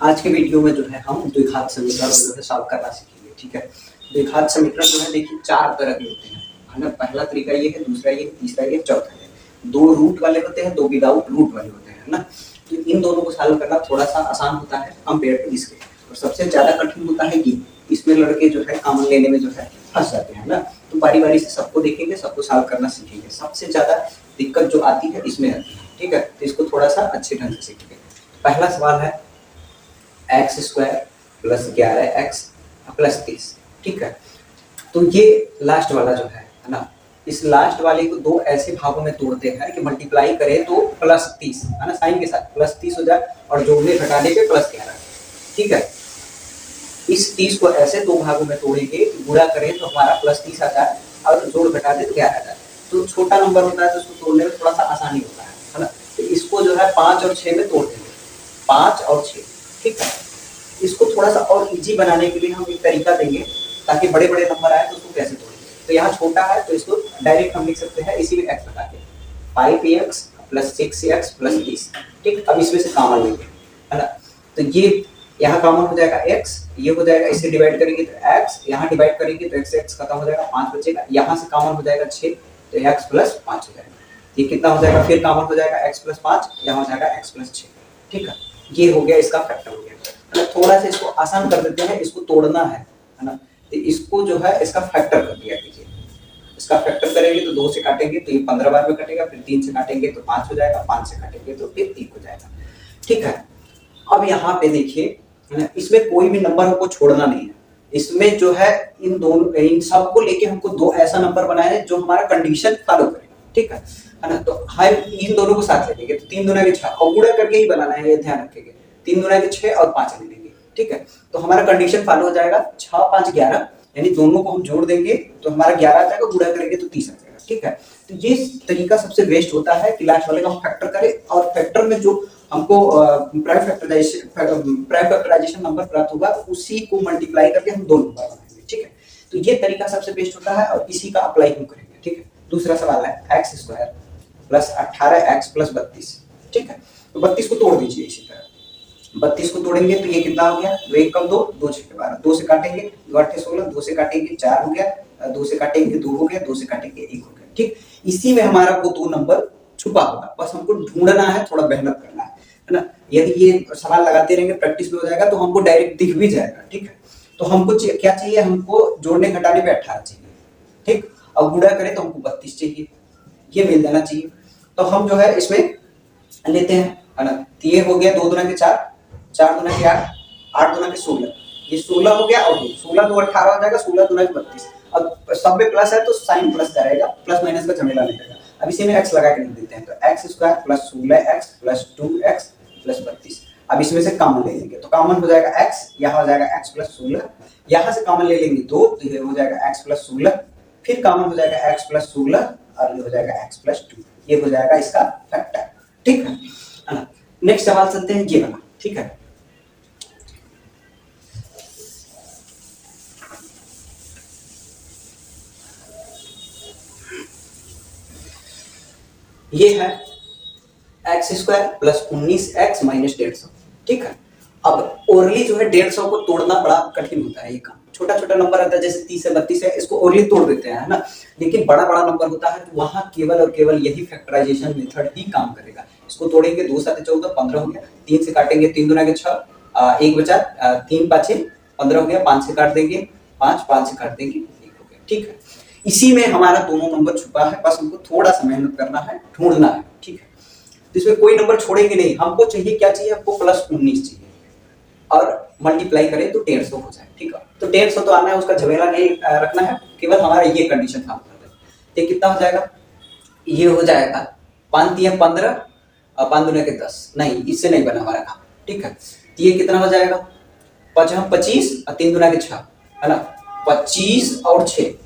आज के वीडियो में जो है हम द्विघात समीकरण जो है सॉल्व करना सीखेंगे। ठीक है, द्विघात समीकरण जो है देखिए चार तरह के होते हैं, है ना। पहला तरीका ये है, दूसरा ये, तीसरा ये, चौथा ये। दो रूट वाले होते हैं, दो विदाउट रूट वाले होते हैं, है ना। तो इन दोनों को सॉल्व करना थोड़ा सा आसान होता है कंपेयर टू इसके, और सबसे ज्यादा कठिन होता है ये। इसमें लड़के जो है कॉमन लेने में जो है फंस जाते हैं ना। तो बारी बारी से सबको देखेंगे, सबको सॉल्व करना सीखेंगे। सबसे ज्यादा दिक्कत जो आती है इसमें आती है। ठीक है, तो इसको थोड़ा सा अच्छे ढंग से सीखेंगे। पहला सवाल है x square plus 11x plus 30। ठीक है, तो ये लास्ट वाला जो है ना, इस लास्ट वाले को दो ऐसे भागों में तोड़ते हैं कि मल्टीप्लाई करें तो प्लस 30, है ना, साइन के साथ प्लस 30 हो जाए और जोड़ने घटाने के प्लस 11। ठीक है, इस 30 को ऐसे दो भागों में तोड़ेंगे, गुणा करें तो हमारा प्लस 30 आ जाए और जोड़ घटा दे तो 11 आ जाए। तो छोटा नंबर होता है तो उसको तोड़ने में थोड़ा सा आसानी होता है ना। तो इसको जो है 5 और 6 में तोड़ देंगे, 5 और 6। ठीक है, इसको थोड़ा सा और इजी बनाने के लिए हम एक तरीका देंगे ताकि बड़े बड़े नंबर आए तो उसको कैसे तोड़ेंगे। तो यहाँ छोटा है तो इसको डायरेक्ट हम लिख सकते हैं इसी में x लगा के, 5x प्लस 6x प्लस 30। ठीक, अब इसमें से कॉमन लेंगे, है ना। तो ये यहाँ कॉमन हो जाएगा x, ये हो जाएगा, इसे डिवाइड करेंगे तो x, यहाँ डिवाइड करेंगे तो x खत्म हो जाएगा, 5 बचेगा। यहाँ से कॉमन हो जाएगा 6 तो x प्लस 5 हो जाएगा। ये कितना हो जाएगा, फिर कॉमन हो जाएगा x प्लस 5, यहाँ हो जाएगा x प्लस 6। ठीक है, ये हो गया, इसका फैक्टर हो गया। थोड़ा सा इसको आसान कर देते हैं, इसको तोड़ना है ना। तो इसको जो है इसका फैक्टर कर दिया कीजिए। इसका फैक्टर करेंगे तो 2 से काटेंगे तो ये 15 बार में कटेगा, फिर 3 से काटेंगे तो 5 हो जाएगा, 5 से काटेंगे तो फिर 3 हो जाएगा। ठीक है, अब यहाँ पे देखिए, इसमें कोई भी नंबर हमको छोड़ना नहीं है। इसमें जो है इन दोनों, इन सबको लेके हमको दो ऐसा नंबर बनाना है जो हमारा कंडीशन फॉलो करे। ठीक है ना। तो हम इन दोनों को साथ ले लेंगे तो 3 दूना के 6, और गुणा करके ही बनाना है, ये ध्यान रखेंगे। 3 दूना के 6 और 5 ले लेंगे। ठीक है, तो हमारा कंडीशन फॉलो हो जाएगा 6 5 11, यानी दोनों को हम जोड़ देंगे तो हमारा 11 आ जाएगा, गुणा करेंगे तो 30 आ जाएगा। ठीक है, तो ये तरीका सबसे बेस्ट होता है कि लास्ट वाले का हम फैक्टर करें, और फैक्टर में जो हमको प्राइम फैक्टराइजेशन नंबर प्राप्त होगा उसी को मल्टीप्लाई करके हम दो नंबर बनाएंगे। ठीक है, तो ये तरीका सबसे बेस्ट होता है और इसी का अप्लाई हम करेंगे। ठीक है, दूसरा सवाल है x square plus 18x plus 32। ठीक है, तो 32 को तोड़ दीजिए इसी तरह। 32 को तोड़ेंगे तो ये कितना हो गया, 2 1 कम 2, 2 6 12, 2 से काटेंगे 2 8 16, 2 से काटेंगे 4 हो गया, 2 से काटेंगे 2 हो गया, 2 से काटेंगे 1 हो गया। ठीक, इसी में हमारा वो दो नंबर छुपा होगा, बस हमको ढूंढना है, थोड़ा मेहनत करना है ना। यदि ये सवाल लगाते रहेंगे, प्रैक्टिस में हो जाएगा तो हमको डायरेक्ट दिख भी जाएगा। ठीक है, तो हमको क्या चाहिए, हमको जोड़ने घटाने पे 18 चाहिए। ठीक, और गुणा करें तो हमको 32 चाहिए, ये मिल जाना चाहिए। तो हम जो है इसमें लेते हैं, है ना। तो ये हो गया 2 दूना के 4, 4 दूना के 8, 8 दूना के 16, ये 16 हो गया, और 16 2 18 हो जाएगा, 16 दूना के 32। अब सब में प्लस है तो साइन प्लस का रहेगा, प्लस माइनस का झमेला नहीं रहेगा। अब इसी में x लगा के लिख देते हैं, तो x square plus 16x plus 2x plus 32। अब इसमें से कॉमन ले लेंगे तो कॉमन हो जाएगा x, यहाँ हो जाएगा x प्लस 16, यहाँ से कॉमन ले लेंगे 2 तो ये हो जाएगा x प्लस 16, फिर कॉमन हो जाएगा x प्लस 16 और ये हो जाएगा x प्लस 2, ये हो जाएगा इसका फैक्टर। ठीक है ना। नेक्स्ट सवाल चलते हैं ये वाला। ठीक है, ये है x square plus 19x minus 150। ठीक है, अब ओरली जो है 150 को तोड़ना बड़ा कठिन होता है। ये काम छोटा छोटा नंबर आता है, जैसे 30 है 32 है, इसको ओरली तोड़ देते हैं, है ना। लेकिन बड़ा बड़ा नंबर होता है तो वहां केवल और केवल यही फैक्टराइजेशन मेथड ही काम करेगा। इसको तोड़ेंगे 2 7 14 15 हो गया, 3 से काटेंगे 3 दूना के 6, 1 बचा, 3 5 15 हो गया, 5 से काट देंगे 5, 5 से काट देंगे 1 हो गया। ठीक है, इसी में हमारा दोनों नंबर छुपा है, बस हमको थोड़ा सा मेहनत करना है, ढूंढना है। ठीक है, तो इसमें कोई नंबर छोड़ेंगे नहीं, हमको चाहिए क्या चाहिए, हमको प्लस 19 चाहिए और मल्टीप्लाई करें तो 150 हो जाए। ठीक है, तो 150 तो आना है, उसका झमेला नहीं रखना है, केवल हमारा ये कंडीशन काम कर रहे हैं। तो कितना हो जाएगा, ये हो जाएगा 5 3 15 और 5 दूना के 10, नहीं इससे नहीं बना हमारा काम। ठीक है, तो ये कितना हो जाएगा, 5 25 और 3 दूना के 6, है ना, 25 और 6।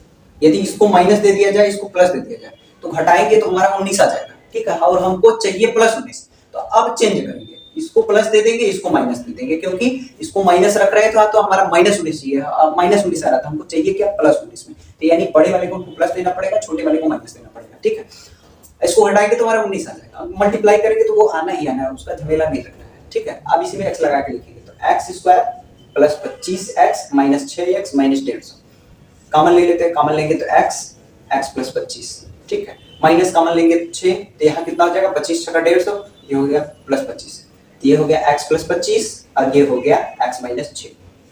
यदि इसको माइनस दे दिया जाए, इसको प्लस दे दिया जाए तो घटाएंगे तो हमारा 19 आ जाएगा। ठीक है, और हमको चाहिए प्लस 19, तो अब चेंज करेंगे, इसको प्लस दे देंगे, इसको माइनस दे देंगे, क्योंकि इसको माइनस रख रहे थे तो हमारा माइनस 19 चाहिए, माइनस 19 आ रहा था, हमको चाहिए क्या, प्लस 19 में। तो यानी बड़े वाले को प्लस देना पड़ेगा, छोटे वाले को माइनस देना पड़ेगा। ठीक है, इसको हटाएंगे तो हमारा 19 आ जाएगा, मल्टीप्लाई करेंगे तो वो आना ही आना है, उसका झमेला नहीं रखना है। ठीक है, अब इसी में x लगा के लिखेंगे तो x square plus 25x minus 6x minus 150। Common ले लेते हैं, कॉमन लेंगे तो x प्लस 25, ठीक है। माइनस कॉमन लेंगे तो 6, तो यहाँ कितना हो जाएगा 25 छका 150, ये हो गया प्लस 25, तो ये हो गया x प्लस 25 और ये हो गया x माइनस 6,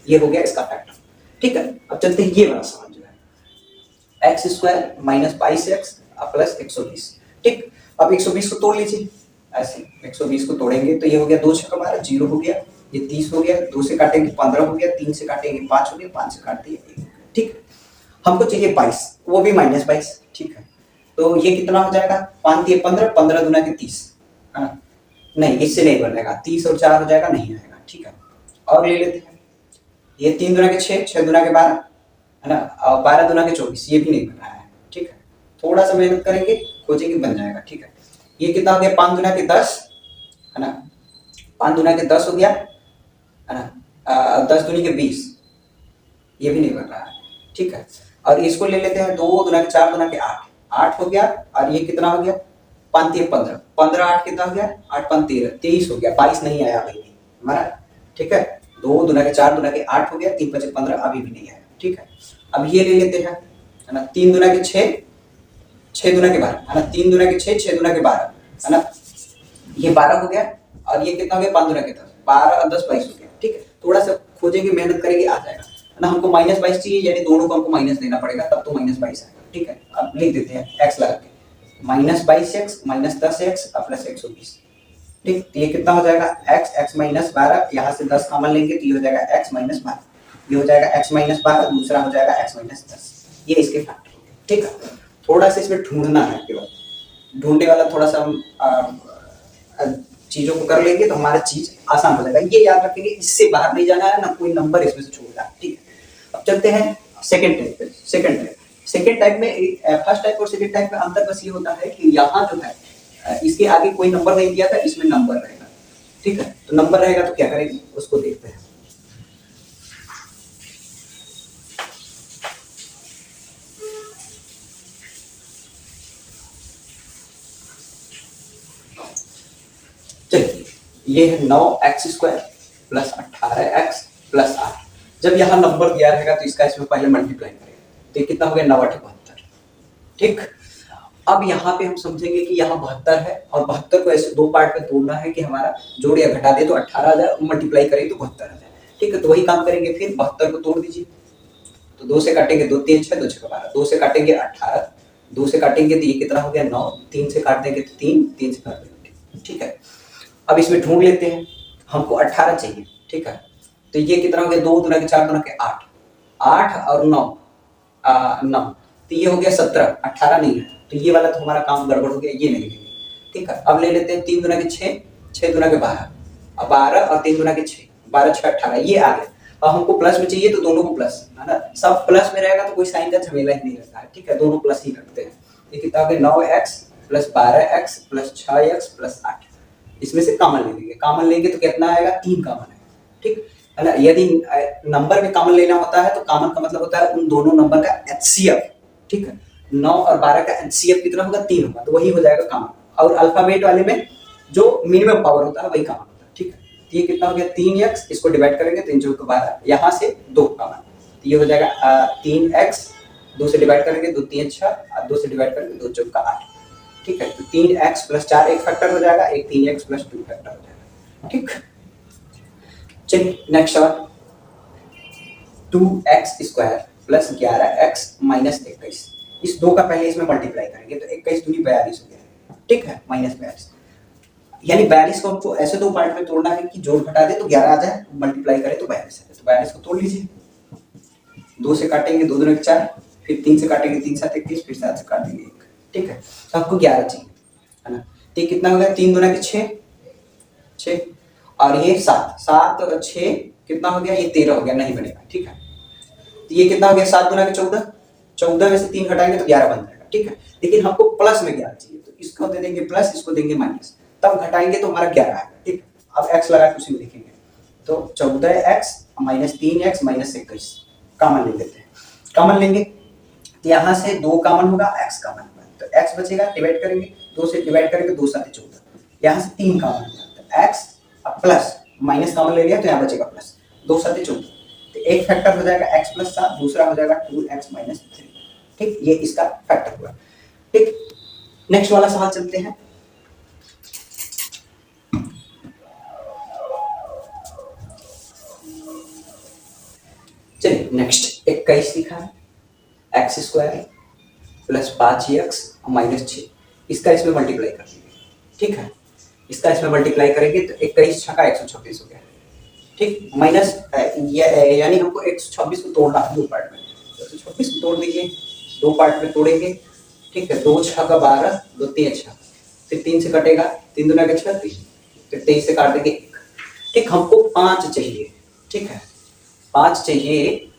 ये हो गया इसका फैक्टर, ठीक है। अब चलते हैं ये वाला सवाल जो है x square minus 22x plus 120, ठीक। अब 120 को तोड़ लीजिए, ऐसे 120 को तोड़ेंगे तो ये हो गया 2 छक्का 12, 0 हो गया, ये 30 हो गया, 2 से काटेंगे 15 हो गया, 3 से काटेंगे 5 हो गया, 5 से काट दिए 1, ठीक है। हमको चाहिए 22, वो भी माइनस 22, ठीक है। तो ये कितना हो जाएगा, 5 दिए 15, 15 दूना के 30, है ना। नहीं, इससे नहीं बनेगा, 30 और 4 हो जाएगा, नहीं आएगा, ठीक है। और ले लेते हैं, ये 3 दूना के 6, 6 दूना के 12, है ना, और 12 दूना के 24, ये भी नहीं बन रहा है, ठीक है। थोड़ा सा मेहनत करेंगे, खोजेंगे, बन जाएगा, ठीक है। ये कितना हो गया 5 दूना के 10, है ना, 5 दूना के 10 हो गया, है ना, 10 दूनी के 20, ये भी नहीं बन रहा है, ठीक है। और इसको ले लेते हैं 2 दूना के 4 दूना के 8, 8 हो गया, और ये कितना हो गया 5 3 15, 15 8 कितना हो गया 8 5 13, 23 हो गया, 22 नहीं आया अभी भी हमारा, ठीक है। 2 दूना के 4 दूना के 8 हो गया, 3 5 15, अभी भी नहीं आया, ठीक है। अब ये ले लेते हैं, है ना, 3 दूना के 6, 6 दूना के 12, है ना, 3 दूना के 6, 6 दूना के 12, है ना, ये 12 हो गया, और ये कितना हो गया 5 दूना के 10, 12 और 10 22 हो गया, ठीक है। थोड़ा सा खोजेंगे, मेहनत करेंगे, आ जाएगा, है ना। हमको माइनस 22 चाहिए, यानी दोनों को हमको माइनस लेना पड़ेगा, तब तो माइनस 22 आएगा, ठीक है। अब लिख देते हैं x लगा के, minus 22x minus 10x plus 120, ठीक। तो ये कितना हो जाएगा x माइनस 12, यहाँ से 10 कॉमन लेंगे तो ये हो जाएगा x माइनस 12, ये हो जाएगा x माइनस 12, दूसरा हो जाएगा x माइनस 10, ये इसके फैक्टर हो गए, ठीक है। थोड़ा सा इसमें ढूंढना है, केवल ढूंढने वाला थोड़ा सा हम चीजों को कर लेंगे तो हमारा चीज आसान हो जाएगा। ये याद रखेंगे, इससे बाहर नहीं जाना है ना, कोई नंबर इसमें से छोड़ना है, ठीक है। अब चलते हैं सेकंड टाइप पे। सेकंड टाइप में फर्स्ट टाइप और सेकंड टाइप में अंतर बस ये होता है कि यहाँ जो है इसके आगे कोई नंबर नहीं दिया था, इसमें नंबर रहेगा, ठीक है। तो नंबर रहेगा तो क्या करेंगे उसको देखते हैं। चलिए, ये है 9x square plus 18x plus 8। जब यहाँ नंबर दिया रहेगा तो इसका इसमें पहले मल्टीप्लाई करेंगे, तो ये कितना हो गया 9 8 72, ठीक। अब यहाँ पे हम समझेंगे कि यहाँ 72 है, और 72 को ऐसे दो पार्ट में तोड़ना है कि हमारा जोड़ या घटा दे तो 18 आ जाए, मल्टीप्लाई करें तो 72 आ जाए, ठीक है। तो वही काम करेंगे, फिर 72 को तोड़ दीजिए, तो 2 से काटेंगे 2 3 6, 2 6 12, 2 से काटेंगे 18, 2 से काटेंगे तो ये कितना हो गया 9, 3 से काट देंगे तो 3, 3 से काट देंगे, ठीक है। अब इसमें ढूंढ लेते हैं, हमको 18 चाहिए, ठीक है। तो ये कितना हो गया 2 दूना के 4 दूना के 8, 8 और 9 9, तो ये हो गया 17, 18 नहीं है, तो ये वाला तो हमारा काम गड़बड़ हो गया, ये नहीं लेंगे, ठीक है। अब ले लेते हैं 3 दूना के 6, 6 दूना के 12, अब 12 और 3 दूना के 6, 12 6 18, ये आ गया। अब हमको प्लस में चाहिए तो दोनों को प्लस, है ना, सब प्लस में रहेगा तो कोई साइन का झमेला ही नहीं रहता है, ठीक है, दोनों प्लस ही रखते हैं। ये कितना हो गया 9x plus 12x plus 6x plus 8, इसमें से कॉमन ले लेंगे, कॉमन लेंगे तो कितना आएगा 3 कॉमन है, ठीक है ना। यदि नंबर में कॉमन लेना होता है तो कॉमन का मतलब होता है उन दोनों नंबर का एचसीएफ, ठीक है। 9 और 12 का एचसीएफ कितना होगा 3 होगा, तो वही हो जाएगा कॉमन, और अल्फाबेट वाले में जो मिनिमम पावर होता है वही कॉमन होता है, ठीक है। तो ये कितना हो गया 3x, इसको डिवाइड करेंगे 3 4 12, यहाँ से 2 कॉमन, तो ये हो जाएगा 3x, 2 से डिवाइड करेंगे 2 3 6, और 2 से डिवाइड करेंगे 2 4 8, ठीक है। तो 3x प्लस 4 एक फैक्टर हो जाएगा, एक 3x प्लस 2 फैक्टर हो जाएगा, ठीक। चलिए नेक्स्ट सवाल, 2x square plus 11x minus 21, इस 2 का पहले इसमें मल्टीप्लाई करेंगे तो 21 दूनी 42 हो गया, ठीक है, माइनस 42, यानी 42 को हमको ऐसे दो पार्ट में तोड़ना है कि जोड़ घटा दे तो 11 आ जाए, मल्टीप्लाई करें तो 42 आ जाए। तो 42 को तोड़ लीजिए, 2 से काटेंगे 2 दूनी 4, फिर 3 से काटेंगे 3 7 21, फिर 7 से काट देंगे 1, ठीक है। तो आपको 11 चाहिए, है ना। तो ये कितना हो गया 3 दूना के 6, 6 और ये 7, 7 और 6 कितना हो गया, ये 13 हो गया, नहीं बनेगा, ठीक है। तो ये कितना हो गया 7 दूना के 14, 14 में से 3 घटाएंगे तो 11 बन जाएगा, ठीक है। लेकिन हमको प्लस में 11 चाहिए, तो इसको दे देंगे प्लस, इसको देंगे माइनस, तब घटाएंगे तो हमारा 11 आएगा, ठीक। अब x लगा के उसी में लिखेंगे, तो 14x minus 3x minus 21 common ले लेते हैं, कॉमन लेंगे तो यहाँ से 2 कॉमन होगा, x कॉमन होगा, तो x बचेगा, डिवाइड करेंगे 2 से, डिवाइड करेंगे 2 7 14, यहाँ से 3 कॉमन होगा, तो x प्लस माइनस कॉमन ले लिया तो यहाँ बचेगा प्लस, 2 7 14, तो एक फैक्टर हो जाएगा x प्लस 7, दूसरा हो जाएगा 2x माइनस 3। ठीक, ये इसका फैक्टर हुआ। ठीक, नेक्स्ट वाला सवाल चलते हैं। चलिए नेक्स्ट 21 लिखा है, x square plus 5x minus 6, इसका इसमें मल्टीप्लाई कर दीजिए। ठीक है, इसका इसमें मल्टीप्लाई करेंगे तो 21 छक्का 126 हो गया। ठीक, माइनस यानी हमको 126 को तोड़ना है 2 पार्ट में, 126 को तोड़ दीजिए, 2 पार्ट में तोड़ेंगे। ठीक है, 2 छक्का 12, 2 3 6, फिर 3 से कटेगा, 3 दूना के 6, फिर 23 से काट देंगे 1। ठीक, हमको 5 चाहिए। ठीक है, 5 चाहिए।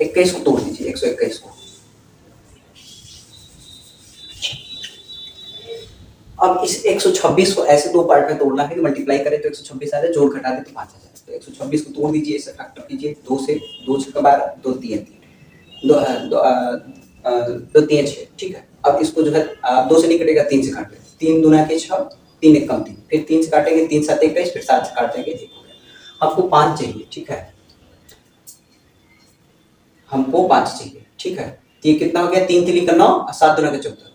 इक्कीस को तोड़ दीजिए, 121 को। अब इस 126 को ऐसे 2 पार्ट में तोड़ना है कि मल्टीप्लाई करें तो 126 आ जाए, जोड़ घटा दे तो 5 आ जाए। तो 126 को तोड़ दीजिए, इसे फैक्टर कीजिए, 2 से 2 छक्का 12, 2 3 2 3 6। ठीक है, अब इसको जो है 2 से नहीं कटेगा, 3 से काट लेंगे, 3 दूना के 6, 3 1 कम 3, फिर 3 से काटेंगे, 3 7 21, फिर 7 से काट देंगे 1 हो गया। आपको 5 चाहिए। ठीक है, हमको 5 चाहिए। ठीक है, तो ये कितना हो गया, 3 3 का 9 और 7 दूना का 14,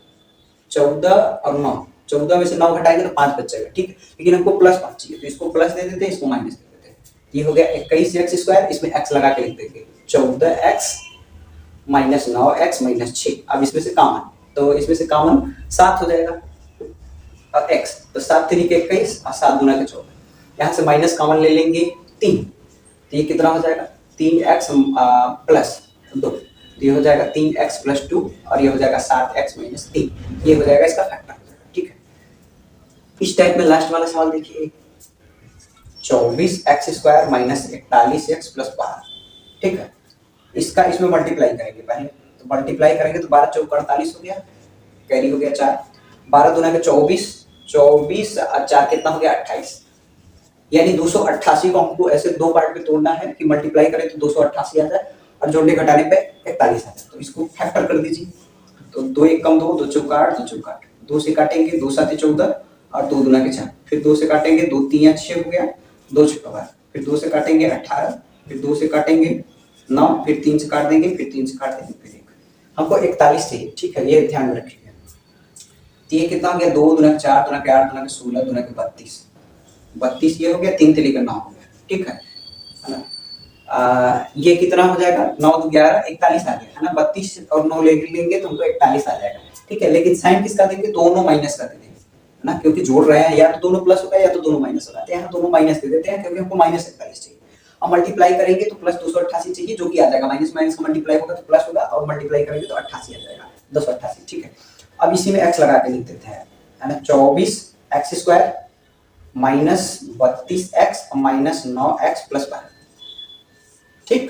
14 और 9, 14 में से 9 घटाएंगे तो 5 बचेगा। ठीक है, लेकिन हमको प्लस 5 चाहिए, तो इसको प्लस दे देते हैं, इसको माइनस दे देते हैं। ये हो गया 21x स्क्वायर, इसमें x लगा के लिख देंगे, 14x माइनस 9x माइनस 6। अब इसमें से कॉमन, तो इसमें से कॉमन 7 हो जाएगा और x, तो 7 3 के 21 और 7 दूना के 14, यहाँ से माइनस कॉमन ले लेंगे 3, तो ये कितना हो जाएगा, 3x प्लस 2, तो ये हो जाएगा 3x प्लस 2 और ये हो जाएगा 7x माइनस 3, ये हो जाएगा इसका फैक्टर हो जाएगा। ठीक है, इस टाइप में लास्ट वाला सवाल देखिए, 24x square minus 41x plus 12। ठीक है, इसका इसमें मल्टीप्लाई करेंगे पहले, तो मल्टीप्लाई करेंगे तो 12 चौक 48 हो गया, कैरी हो गया 4, 12 दूना के 24, 24 और 4 कितना हो गया 28, यानी 288 को हमको ऐसे 2 पार्ट में तोड़ना है कि मल्टीप्लाई करें तो 288 आ जाए और जोड़ने घटाने पे 41 आ जाए। तो इसको फैक्टर कर दीजिए, तो 2 1 कम 2, 2 चौक 8, 2 चौक 8, 2 से काटेंगे, 2 7 14 और 2 दूना के 4, फिर 2 से काटेंगे, 2 3 6 हो गया, 2 6 12, फिर 2 से काटेंगे 18, फिर 2 से काटेंगे 9, फिर 3 से काट देंगे, फिर 3 से काट देंगे, फिर 1, हमको 41 चाहिए। ठीक है, ये ध्यान में रखिएगा। तो ये कितना हो गया, 2 दूना के 4 दूना के 8 दूना के 16 दूना के 32, 32 ये हो गया, 3 3 का 9 हो गया। ठीक है ना, ये कितना हो जाएगा, 9 2 11 41 आ गया है ना, 32 और 9 ले लेंगे तो हमको 41 आ जाएगा। ठीक है, लेकिन साइन किसका देंगे, दोनों माइनस का दे देंगे है ना, क्योंकि जोड़ रहे हैं, या तो दोनों प्लस होगा या तो दोनों माइनस होगा, यहाँ दोनों माइनस दे देते हैं क्योंकि हमको माइनस 41 चाहिए। और मल्टीप्लाई करेंगे तो प्लस 288 चाहिए, जो कि आ जाएगा, माइनस माइनस का मल्टीप्लाई होगा तो प्लस होगा, और मल्टीप्लाई करेंगे तो 88 आ जाएगा, 288। ठीक है, अब इसी में x लगा के लिख देते हैं, है ना, 24x square minus 32x minus 9x plus 12। ठीक,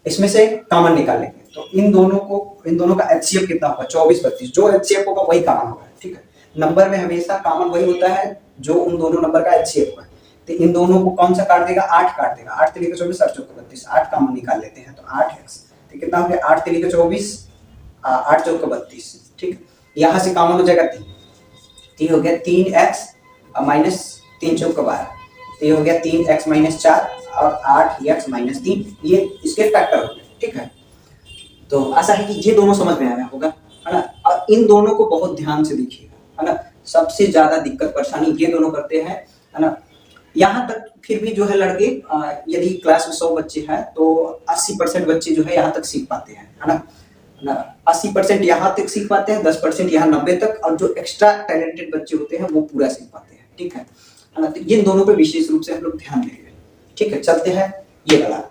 इसमें से कॉमन निकालेंगे तो इन दोनों का एचसीएफ कितना होगा, 24 32, जो एचसीएफ होगा वही कॉमन होगा। ठीक है, नंबर में हमेशा कॉमन वही होता है जो उन दोनों नंबर का एचसीएफ होगा। तो इन दोनों को कौन सा काट देगा, 8 काट देगा, 8 3 के 24, 8 चौक 32, 8 कॉमन निकाल लेते हैं तो 8x, तो कितना हो गया, 8 3 के 24, 8 चौक 32। ठीक, यहाँ से कॉमन हो जाएगा 3 हो गया, 3x माइनस 3 चौक 12, तो ये हो गया 3x माइनस 4 और 8x माइनस 3, ये इसके फैक्टर हो गए। ठीक है, तो आशा है कि ये दोनों समझ में आया होगा, है ना। और इन दोनों को बहुत ध्यान से देखिएगा, है ना, सबसे ज्यादा दिक्कत परेशानी ये दोनों करते हैं, है ना। यहाँ तक फिर भी जो है लड़के, यदि क्लास में 100 बच्चे हैं तो 80% बच्चे जो है यहाँ तक सीख पाते हैं, है ना, 80% यहाँ तक सीख पाते हैं, 10% यहाँ 90 तक, और जो एक्स्ट्रा टैलेंटेड बच्चे होते हैं वो पूरा सीख पाते हैं। ठीक है ना, तो इन दोनों पे विशेष रूप से हम लोग ध्यान देंगे। ठीक है, चलते हैं ये वाला।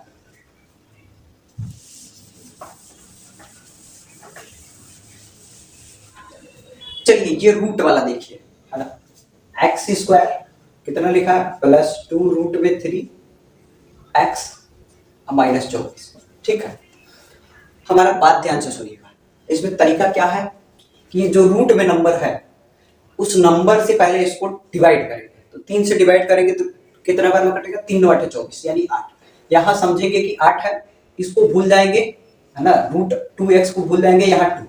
चलिए ये रूट वाला देखिए, है ना, एक्स स्क्वायर कितना लिखा है, प्लस 2 रूट में 3 एक्स माइनस 24। ठीक है, हमारा बात ध्यान से सुनिएगा, इसमें तरीका क्या है कि जो रूट में नंबर है उस नंबर से पहले इसको डिवाइड करेंगे, तो 3 से डिवाइड करेंगे तो कितना बार में कटेगा, 3 9 8 24 यानी 8। यहां समझेंगे कि 8 है, इसको भूल जाएंगे है ना, रूट 2x को भूल जाएंगे यहाँ 2,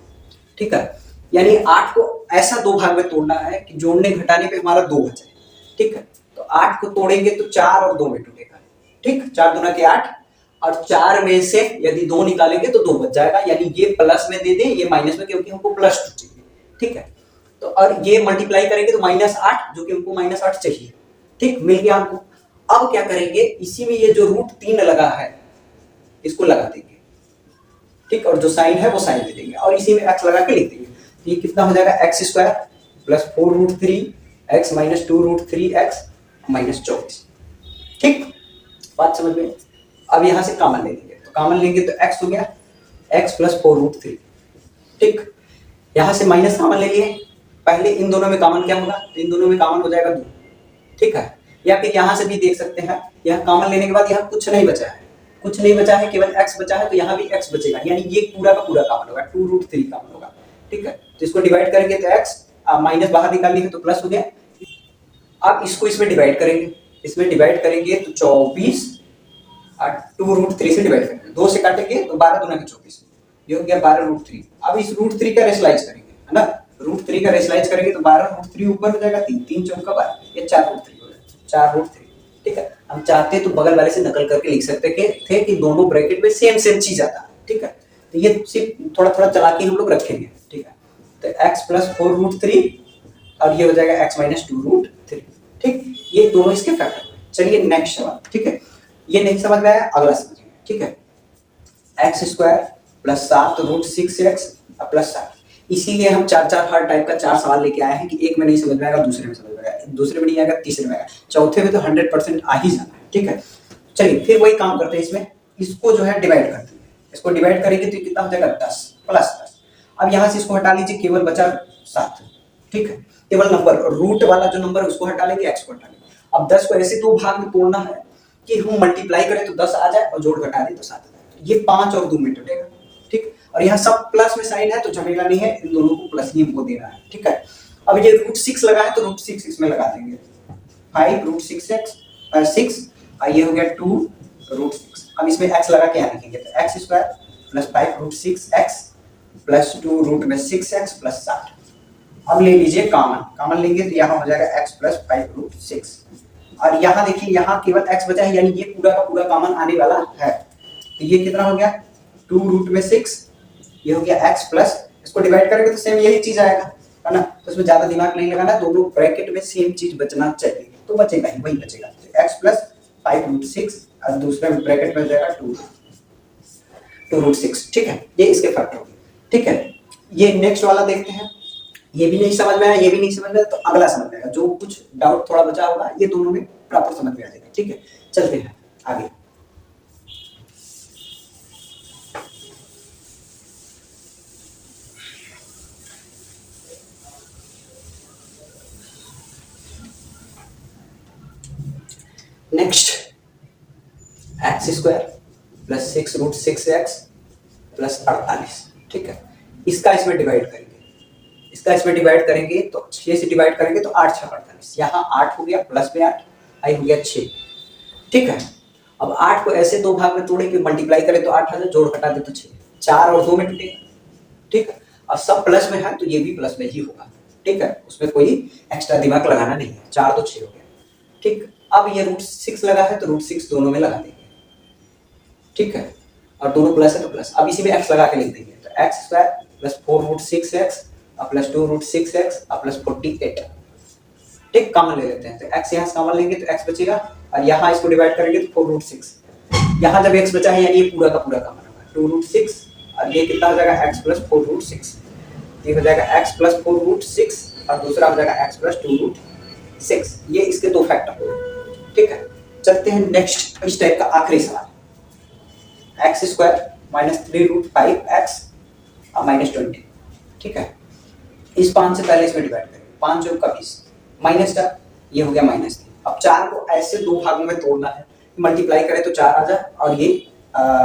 ठीक है। यानी 8 को ऐसा दो भाग में तोड़ना है कि जोड़ने घटाने पे हमारा 2 बचे, ठीक है। तो 8 को तोड़ेंगे तो 4 और 2 में टूटेगा, ठीक, 4 दूना के 8, और 4 में से यदि 2 निकालेंगे तो 2 बच जाएगा, यानी ये प्लस में दे दें, ये माइनस में, क्योंकि हमको प्लस 2 चाहिए, ठीक है। तो और ये मल्टीप्लाई करेंगे तो -8, जो कि हमको -8 चाहिए, ठीक, मिल गया हमको। अब क्या करेंगे, इसी में ये जो रूट 3 लगा है इसको लगा देंगे, ठीक, और जो साइन है वो साइन दे देंगे, और इसी में x लगा के लिख देंगे। तो ये कितना हो जाएगा, x² plus 4√3x minus 2√3x minus 24, ठीक, बात समझ में। अब यहाँ से कॉमन ले लेंगे, तो कॉमन लेंगे तो x हो गया x प्लस 4√3, ठीक। यहाँ से माइनस कॉमन ले लिए, पहले इन दोनों में कॉमन क्या होगा, तो इन दोनों में कॉमन हो जाएगा 2, ठीक है। या फिर यहाँ से भी देख सकते हैं, यहाँ कॉमन लेने के बाद यहाँ कुछ नहीं बचा है, कुछ नहीं बचा है, केवल x बचा है, तो यहाँ भी x बचेगा, यानी ये पूरा का पूरा कॉमन होगा, 2√3 कॉमन होगा, ठीक है। तो इसको डिवाइड करेंगे तो x माइनस बाहर निकालनी है तो प्लस हो गया। अब इसको इसमें डिवाइड करेंगे, इसमें डिवाइड करेंगे तो 24 और 2√3 से डिवाइड करेंगे, 2 से काटेंगे तो 12 दूना के 24, ये हो गया 12√3। अब इस √3 का रेशलाइज करेंगे, है ना, √3 का रेशलाइज करेंगे तो 12√3 ऊपर हो जाएगा 3, 3 चौका 12, ये 4√3 हो जाएगा, 4√3, ठीक है। हम चाहते तो बगल वाले से नकल करके लिख सकते थे कि दोनों ब्रैकेट में सेम सेम चीज आता है, ठीक है। तो ये सिर्फ थोड़ा थोड़ा चला के हम लोग रखेंगे, ठीक है। तो x प्लस 4√3 और ये हो जाएगा x माइनस 2√3, ठीक, ये दोनों इसके फैक्टर हुए। चलिए नेक्स्ट सवाल, ठीक है, ये नहीं समझ में आया, अगला समझेंगे, ठीक है। x² प्लस 7√6x प्लस 7, इसीलिए हम 4 हर टाइप का 4 सवाल लेके आए हैं कि एक में नहीं समझ में आएगा, दूसरे में समझ में आएगा, दूसरे में नहीं आएगा, तीसरे में आएगा, चौथे में तो 100% आ ही जाना है, ठीक है। चलिए फिर वही काम करते हैं, इसमें इसको जो है डिवाइड करते हैं, इसको डिवाइड करेंगे तो कितना हो जाएगा 10 प्लस 10। अब यहाँ से इसको हटा लीजिए, केवल बचा 7, ठीक है, केवल नंबर रूट वाला जो नंबर है उसको हटा लेंगे, x को हटा लेंगे। अब 10 को ऐसे दो भाग में तोड़ना है कि हम मल्टीप्लाई करें तो 10 आ जाए और जोड़ घटा दें तो 7 आ जाए, ये 5 और 2 में टूटेगा, ठीक। और यहाँ सब प्लस में साइन है तो झमेला नहीं है, इन दोनों को प्लस ही हमको देना है, ठीक है। अब ये √6 लगा है तो √6 इसमें लगा देंगे, 5√6x 6, और ये हो गया 2√6। अब इसमें x लगा के यहाँ लिखेंगे तो x² plus 5√6x plus 2√6x plus 60। अब ले लीजिए कॉमन, कॉमन लेंगे तो यहाँ हो जाएगा x प्लस 5√6, और यहाँ देखिए यहाँ केवल x बचा है, यानी ये पूरा का पूरा कॉमन आने वाला है, तो ये कितना हो गया 2√6, ये हो गया x प्लस, इसको डिवाइड करेंगे तो सेम यही चीज आएगा, है ना, तो इसमें ज्यादा दिमाग नहीं लगाना, दोनों ब्रैकेट में सेम चीज बचना चाहिए, तो बचेगा ही, वही बचेगा, तो x प्लस 5√6 और दूसरे ब्रैकेट में जाएगा 2√6, ठीक है। ये इसके फैक्टर हो गए, ठीक है। ये नेक्स्ट वाला देखते हैं, ये भी नहीं समझ में आया, ये भी नहीं समझ में आया, तो अगला समझ में आएगा, जो कुछ डाउट थोड़ा बचा होगा ये दोनों में प्रॉपर समझ में आ जाएगा, ठीक है। चलते हैं आगे। Next x² plus 6√6x plus 48, ठीक है। इसका इसमें डिवाइड करेंगे, इसका इसमें डिवाइड करेंगे तो 6 से डिवाइड करेंगे तो 8 6 48, यहाँ 8 हो गया प्लस में 8, आई हो गया 6, ठीक है। अब 8 को ऐसे दो भाग में तोड़े कि मल्टीप्लाई करें तो 8 आ जाए, जोड़ घटा दे तो 6, 4 और 2 में टूटेगा, ठीक है। और सब प्लस में है तो ये भी प्लस में ही होगा, ठीक है, उसमें कोई एक्स्ट्रा दिमाग लगाना नहीं है, 4 तो 6 हो गया, ठीक। अब ये √6 लगा है तो √6 दोनों में लगा देंगे, ठीक है, और दोनों प्लस है तो प्लस। अब इसी में x लगा के लिख देंगे, तो x² plus 4√6x plus 2√6x plus 48, ठीक, कॉमन ले लेते हैं, तो x यहाँ से कॉमन लेंगे तो x बचेगा, और यहाँ इसको डिवाइड करेंगे तो 4√6, यहाँ जब x बचा है यानी ये पूरा का पूरा कॉमन होगा 2√6, और ये कितना हो जाएगा x प्लस 4√6, ये हो जाएगा x प्लस 4√6 और दूसरा हो जाएगा x प्लस 2√6, ये इसके दो फैक्टर हो गए, ठीक है। चलते हैं नेक्स्ट इस टाइप का आखिरी सवाल, x² माइनस 3√5x माइनस 20, ठीक है। इस 5 से पहले इसमें डिवाइड करेंगे, 5 और का 20 माइनस का, ये हो गया -3। अब 4 को ऐसे दो भागों में तोड़ना है, मल्टीप्लाई करें तो 4 आ जाए और ये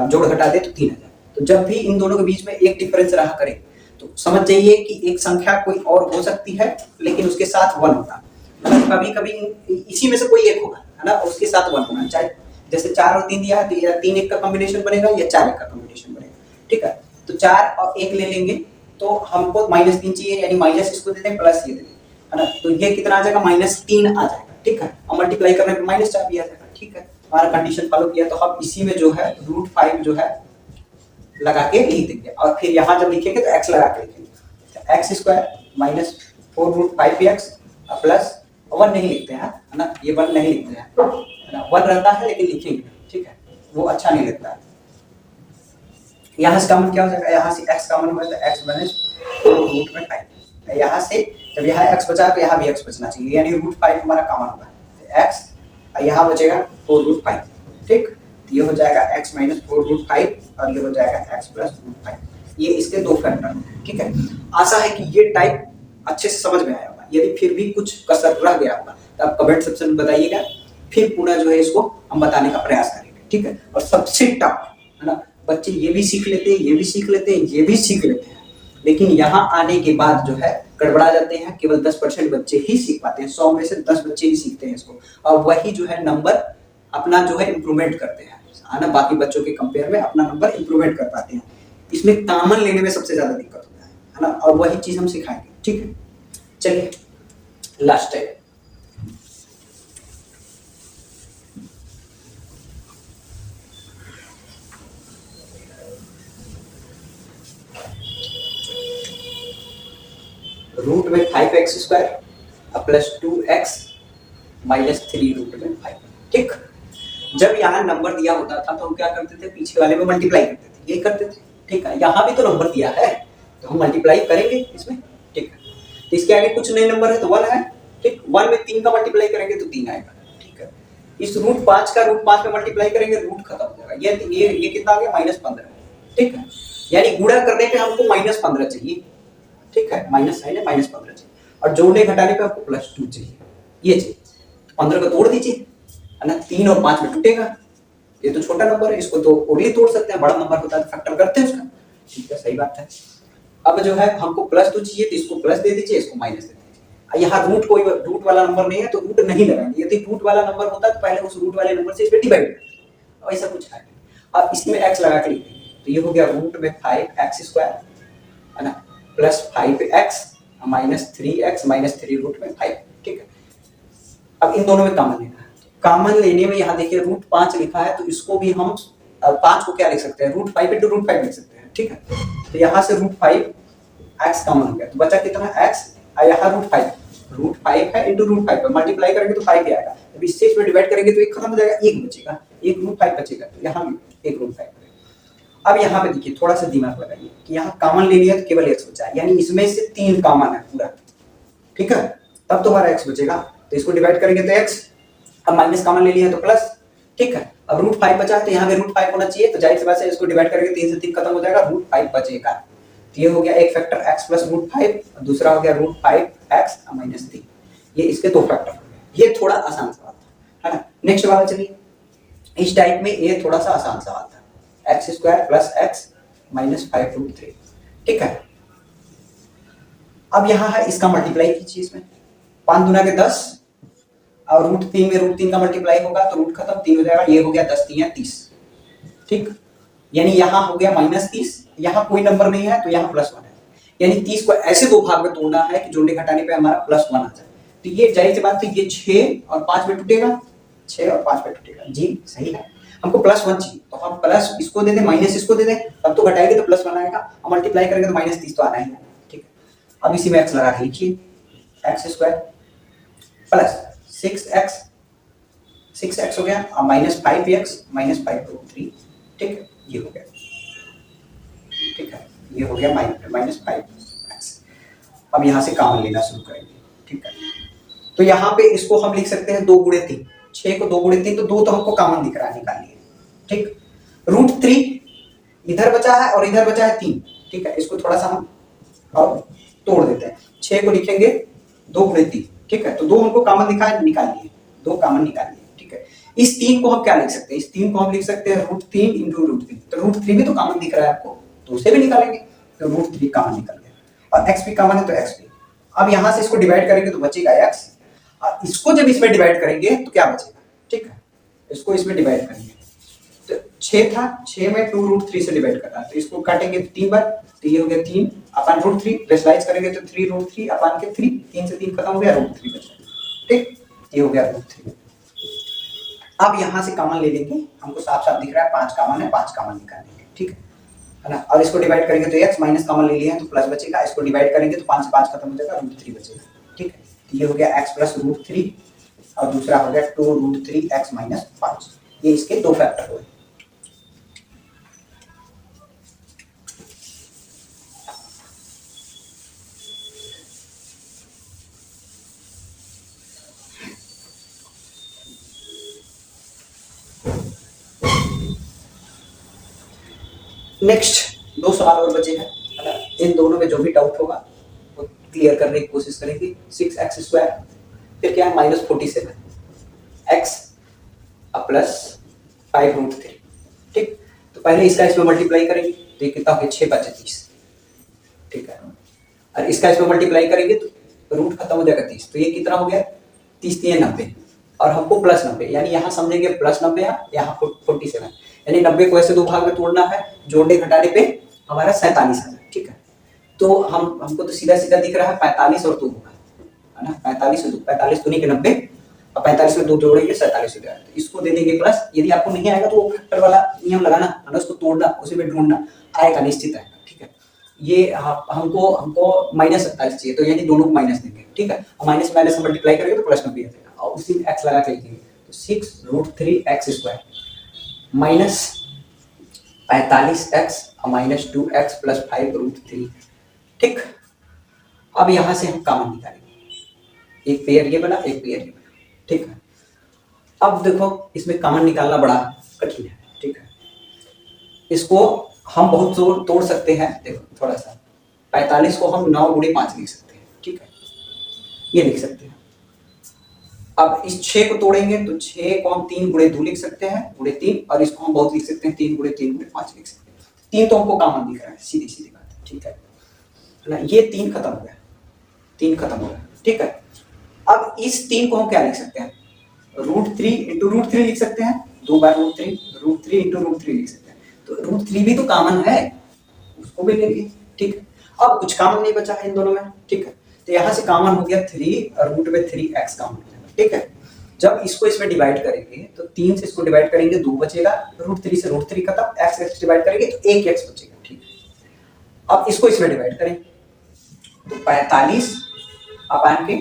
जोड़ घटा दे तो 3 आ जाए, तो जब भी इन दोनों के बीच में एक डिफरेंस रहा करे तो समझ जाइए कि एक संख्या कोई और हो सकती है लेकिन उसके साथ 1 होगा, मतलब कभी कभी इसी में से कोई एक होगा, है ना, उसके साथ 1 होना चाहिए, जैसे 4 और 3 दिया है तो या 3 1 का कॉम्बिनेशन बनेगा या 4 1 का कॉम्बिनेशन बनेगा, ठीक है। 4 और 1 ले लेंगे तो हमको -3 चाहिए, यानी माइनस इसको दे दें प्लस ये दे दें, है ना। तो ये कितना आ जाएगा, -3 आ जाएगा, ठीक है। और मल्टीप्लाई करने पे -4 भी आ जाएगा, ठीक है। हमारा कंडीशन फॉलो किया, तो हम इसी में जो है √5 जो है लगा के लिख देंगे, और फिर यहाँ जब लिखेंगे तो x लगा के लिखेंगे, तो x स्क्वायर -4√5x प्लस 1 नहीं लिखते हैं, है ना, ये 1 नहीं लिखते हैं, है ना, 1 रहता है लेकिन लिखेंगे, ठीक है, वो अच्छा नहीं लगता है। यहाँ से कॉमन क्या हो जाएगा, यहाँ से x कॉमन हुआ तो x -4√5, यहाँ से जब यहाँ x बचा तो यहाँ भी x बचना चाहिए, यानी √5 हमारा कॉमन होगा, तो x यहाँ बचेगा 4√5, ठीक। तो ये हो जाएगा x -4√5 और ये हो जाएगा x +√5। ये इसके दो फैक्टर, ठीक है। आशा है कि ये टाइप अच्छे से समझ में आया होगा। यदि फिर भी कुछ कसर रह गया होगा तो आप कमेंट सेक्शन में बताइएगा, फिर पूरा जो है इसको हम बताने का प्रयास करेंगे, ठीक है। और सबसे टफ, है ना, बच्चे ये भी सीख लेते हैं, ये भी सीख लेते हैं, ये भी सीख लेते हैं, लेकिन यहाँ आने के बाद जो है गड़बड़ा जाते हैं। केवल 10% बच्चे ही सीख पाते हैं, 100 में से 10 बच्चे ही सीखते हैं इसको, और वही जो है नंबर अपना जो है इम्प्रूवमेंट करते हैं, है ना, बाकी बच्चों के कंपेयर में अपना नंबर इम्प्रूवमेंट कर पाते हैं। इसमें कॉमन लेने में सबसे ज्यादा दिक्कत होता है ना, और वही चीज हम सिखाएंगे, ठीक है। चलिए लास्ट है, रूट में 5x² प्लस 2x -3√5, ठीक। जब यहाँ नंबर दिया होता था तो हम क्या करते थे, पीछे वाले में मल्टीप्लाई करते थे, ये करते थे, ठीक है। यहाँ भी तो नंबर दिया है तो हम मल्टीप्लाई करेंगे इसमें, ठीक है। तो इसके आगे कुछ नए नंबर है तो 1 है, ठीक। 1 में 3 का मल्टीप्लाई करेंगे तो 3 आएगा, ठीक है। इस √5 का √5 में मल्टीप्लाई करेंगे, रूट खत्म हो जाएगा। ये कितना आ गया, -15, ठीक है। यानी गुणा करने पे हमको -15 चाहिए, ठीक है, माइनस साइन है, -15 चाहिए, और जोड़ने घटाने पे आपको +2 चाहिए, ये चाहिए। 15 को तोड़ दीजिए, है ना, 3 और 5 में टूटेगा, ये तो छोटा नंबर है, इसको तो ओनली तोड़ सकते हैं, बड़ा नंबर होता है तो फैक्टर करते हैं उसका, ठीक है, सही बात है। अब जो है हमको +2 चाहिए तो इसको प्लस दे दीजिए, इसको माइनस दे दीजिए। यहाँ रूट वाला नंबर नहीं है तो रूट नहीं लगाएंगे, यदि रूट वाला नंबर होता तो पहले उस रूट वाले नंबर से इसमें डिवाइड करते, और ऐसा कुछ है। अब इसमें x लगा के लिखेंगे, तो ये हो गया रूट में 5x², है ना, प्लस 5x -3x -3√5, ठीक है। अब इन दोनों में कॉमन लेना है, कॉमन लेने में यहाँ देखिए √5 लिखा है, तो इसको भी हम 5 को क्या लिख सकते हैं, √5 × √5 लिख सकते हैं, ठीक है। तो यहाँ से √5x कॉमन हो गया, तो बचा कितना x, यहाँ √5 है इंटू √5 पे मल्टीप्लाई करेंगे तो 5 ही आएगा। अब इससे इसमें डिवाइड करेंगे तो 1 खत्म हो जाएगा, 1 बचेगा, 1 √5 बचेगा, तो यहाँ भी 1 √5। अब यहाँ पे देखिए थोड़ा सा दिमाग लगाइए कि यहाँ कॉमन ले लिया तो केवल x बचा, यानी इसमें से 3 कॉमन है पूरा, ठीक है, तब तो हमारा x बचेगा। तो इसको डिवाइड करेंगे तो x, अब माइनस कॉमन ले लिया तो प्लस, ठीक है। अब √5 बचा है तो यहाँ पे √5 होना चाहिए, तो जाहिर सी बात है इसको डिवाइड करेंगे 3 से 3 खत्म हो जाएगा, √5 बचेगा। तो ये हो गया एक फैक्टर x + √5, दूसरा हो गया √5x -3, ये इसके दो फैक्टर हो गए। ये थोड़ा आसान सवाल था, है ना। नेक्स्ट वाला चलिए, इस टाइप में ये थोड़ा सा आसान सवाल था, x² + x -5√3, ठीक है। अब यहाँ है इसका मल्टीप्लाई कीजिए, इसमें 5 दूना के 10 और √3 में √3 का मल्टीप्लाई होगा तो रूट खत्म, 3 हो जाएगा, ये हो गया 10 × 3 = 30, ठीक। यानी यहाँ हो गया -30, यहाँ कोई नंबर नहीं है तो यहाँ +1 है, यानी 30 को ऐसे दो भाग में तोड़ना है कि जोड़ने घटाने पे हमारा +1 आ जाए। तो ये जाहिर सी बात है, ये 6 और 5 में टूटेगा, 6 और 5 में टूटेगा, जी सही है। हमको +1 चाहिए तो हम प्लस इसको दे दें, माइनस इसको दे दें, तब तो घटाएंगे तो +1 आएगा, और मल्टीप्लाई करेंगे तो -30 तो आना ही है, ठीक है। अब इसी में x लगा के लिखिए, x² + 6x हो गया, और -5x -5√3, ठीक है, ये हो गया, ठीक है, ये हो गया -5x। अब यहाँ से कॉमन लेना शुरू करेंगे, ठीक है। तो यहाँ पे इसको हम लिख सकते हैं 2 × 3, 6 को 2 × 3 तो 2 तो हमको कॉमन दिख रहा है, निकालिए, ठीक। √3 इधर बचा है और इधर बचा है 3, ठीक है, इसको थोड़ा सा हम और तोड़ देते हैं, 6 को लिखेंगे 2 × 3, ठीक है। तो 2 हमको कॉमन दिखा है, निकालिए, 2 कॉमन निकालिए, ठीक है। इस 3 को हम क्या लिख सकते हैं, इस 3 को हम लिख सकते हैं √3 × √3, तो √3 भी तो कॉमन दिख रहा है आपको, तो उसे भी निकालेंगे, तो √3 कॉमन निकल गया, और x भी कॉमन है तो x भी। अब यहाँ से इसको डिवाइड करेंगे तो बचेगा x, और इसको जब इसमें डिवाइड करेंगे तो क्या बचेगा, ठीक है, इसको इसमें डिवाइड करेंगे तो 6 था, 6 में 2 रूट 3 से डिवाइड कर रहा है, तो इसको काटेंगे 3 बार, तो ये हो गया 3 अपन रूट 3, रेशनलाइज करेंगे तो 3 रूट 3 अपन के 3, 3 से 3 खत्म हो गया, रूट 3 बचा। ठीक, ये हो गया रूट 3। अब यहाँ से कॉमन ले लेंगे, हमको साफ साफ दिख रहा है 5 कॉमन है, 5 कॉमन निकालेंगे, ठीक है ना। और इसको डिवाइड करेंगे तो x माइनस कॉमन ले लिया है तो प्लस बचेगा, इसको डिवाइड करेंगे तो 5 से 5 खत्म हो जाएगा, रूट 3 बचेगा, ठीक है। ये हो गया x प्लस रूट 3 और दूसरा हो गया 2 रूट 3 x माइनस 5। ये इसके दो फैक्टर हुए। नेक्स्ट 2 सवाल और बचे हैं, है ना। इन दोनों में जो भी डाउट होगा वो क्लियर करने की कोशिश करेंगे। 6x², फिर क्या है -47 x प्लस 5 रूट 3, ठीक। तो पहले इसका इसमें मल्टीप्लाई करेंगे तो ये कितना हो गया 6 5 30, ठीक है। और इसका इसमें मल्टीप्लाई करेंगे तो रूट खत्म हो जाएगा 30, तो ये कितना हो गया 30 3 90 और हमको प्लस 90, यानी यहाँ समझेंगे प्लस 90 यहाँ 47, यानी 90 को ऐसे दो भाग में तोड़ना है, जोड़ने घटाने पे हमारा 47 आ जाए, ठीक है। तो हमको तो सीधा सीधा दिख रहा है 45 और 2 होगा, है ना। 45 और 2, 45 दूनी के 90 और 45 में 2 जोड़ेंगे 47 हो जाएगा, तो इसको दे देंगे प्लस। यदि आपको नहीं आएगा तो वो फैक्टर वाला नियम लगाना, है ना, उसको तोड़ना, उसी में ढूंढना, आएगा निश्चित आएगा, ठीक है। ये हमको -47 चाहिए, तो यानी दोनों को माइनस देंगे, ठीक है। और माइनस माइनस मल्टीप्लाई करेंगे तो प्लस 90 आ जाएगा और उसी में x लगा के लिखेंगे, तो 6 रूट 3 x² माइनस 45x और माइनस 2x प्लस 5 रूट 3, ठीक। अब यहां से हम कॉमन निकालेंगे, एक पेयर ये बना, एक पेयर ये बना, ठीक है। अब देखो इसमें कॉमन निकालना बड़ा कठिन है, ठीक है। इसको हम बहुत तोड़ सकते हैं, देखो थोड़ा सा 45 को हम 9 × 5 लिख सकते हैं, ठीक है, ये लिख सकते हैं। अब इस 6 को तोड़ेंगे तो 6 को हम 3 × 2 लिख सकते हैं, × 3, और इसको हम बहुत लिख सकते हैं 3 × 3 × 5 लिख सकते हैं। 3 तो हमको कॉमन दिख रहा है, सीधी सीधी बात है, ठीक है ना। ये 3 खत्म हो गया, 3 खत्म हो गया, ठीक है। अब इस 3 को हम क्या लिख सकते हैं, √3 × √3 लिख सकते हैं, 2 बार √3 × √3 लिख सकते हैं। तो √3 भी तो कॉमन है, उसको भी लेंगे, ठीक है। अब कुछ कॉमन नहीं बचा है इन दोनों में, ठीक है। तो यहाँ से कॉमन हो गया 3 और रूट में 3x कॉमन हो जाएगा, ठीक है। जब इसको इसमें डिवाइड करेंगे तो 3 से इसको डिवाइड करेंगे 2 बचेगा, √3 से √3 खत्म, x डिवाइड करेंगे तो 1x बचेगा, ठीक है। अब इसको इसमें डिवाइड करें तो 45 अपान के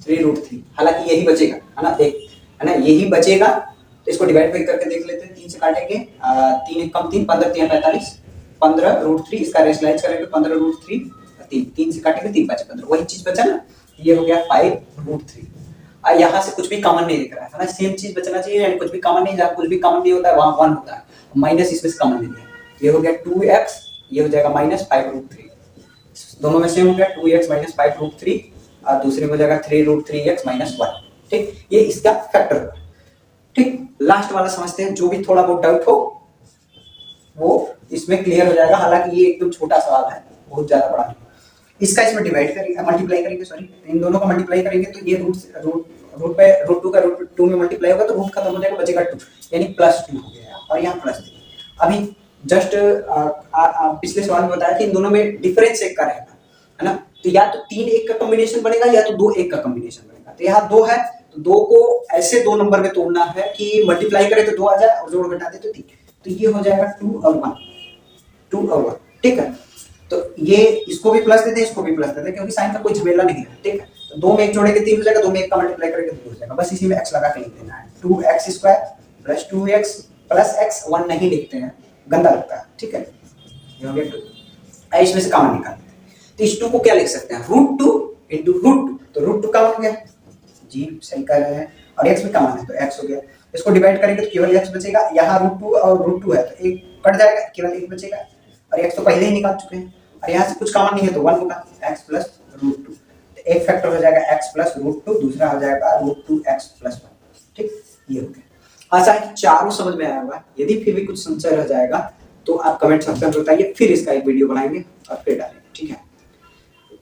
3√3, हालांकि यही बचेगा, है ना, है ना, यही बचेगा। तो इसको डिवाइड करके देख लेते हैं, 3 से काटेंगे, 3 1 कम 3, 15 3 45, 15√3, इसका रेशनलाइज करेंगे 15√3, 3 से काटेंगे 3 5 15, वही चीज बचा ना, ये हो गया 5√3। और यहाँ से कुछ भी कॉमन नहीं दिख रहा है ना, सेम चीज बचना चाहिए, यानी कुछ भी कॉमन नहीं, जहाँ कुछ भी कॉमन नहीं होता है वहाँ 1 होता है, माइनस इसमें से कॉमन ले लिया, ये हो गया 2x, ये हो जाएगा -5√3, दोनों में सेम हो गया 2x - 5√3 और दूसरे में हो जाएगा 3√3x - 1, ठीक। ये इसका फैक्टर होगा, ठीक। लास्ट वाला समझते हैं, जो भी थोड़ा बहुत डाउट हो वो इसमें क्लियर हो जाएगा, हालांकि ये एकदम छोटा सवाल है, बहुत ज्यादा बड़ा नहीं। इसका इसमें डिवाइड करेंगे, मल्टीप्लाई करेंगे, सॉरी, इन दोनों का मल्टीप्लाई करेंगे तो ये रूट पे √2 का √2 में मल्टीप्लाई होगा तो रूट खत्म हो जाएगा, बचेगा 2, यानी +2 हो गया और यहाँ +3। अभी जस्ट पिछले सवाल में बताया कि इन दोनों में डिफरेंस 1 का रहेगा, है ना। तो या तो 3 1 का कॉम्बिनेशन बनेगा या तो 2 1 का कॉम्बिनेशन बनेगा। तो यहाँ 2 है तो 2 को ऐसे 2 नंबर में तोड़ना है कि मल्टीप्लाई करे तो 2 आ जाए और जोड़ घटा दे तो 3, तो ये हो जाएगा 2 और 1, ठीक है। तो ये इसको भी प्लस देते हैं, इसको भी प्लस देते हैं, क्योंकि साइन का कोई झमेला नहीं है, ठीक है। तो 2 में 1 जोड़ेंगे 3 हो जाएगा, 2 में 1 का मल्टीप्लाई करेंगे 2 हो जाएगा, बस इसी में x लगा के लिख देना है। 2x² + 2x + x, 1 नहीं लिखते हैं, गंदा लगता है, ठीक है। ये हो गया 2, इसमें से कॉमन निकाल देते हैं। तो इस 2 को क्या लिख सकते हैं, √2 × √2, तो √2 कॉमन हो गया, जी सही कह रहे हैं, और x भी कॉमन है तो x हो गया। इसको डिवाइड करेंगे तो केवल x बचेगा, यहाँ √2 और √2 है तो 1 कट जाएगा, केवल 1 बचेगा, और x तो पहले ही निकाल चुके हैं, और यहाँ से कुछ कॉमन नहीं है तो 1 होगा, x + √2, तो एक फैक्टर हो जाएगा x + √2, दूसरा हो जाएगा √2x + 1, ठीक। ये हो गया। आशा है कि चारों समझ में आया होगा। यदि फिर भी कुछ संशय रह जाएगा तो आप कमेंट सेक्शन में बताइए, फिर इसका एक वीडियो बनाएंगे और फिर डालेंगे, ठीक है।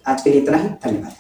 आज के लिए इतना ही, धन्यवाद।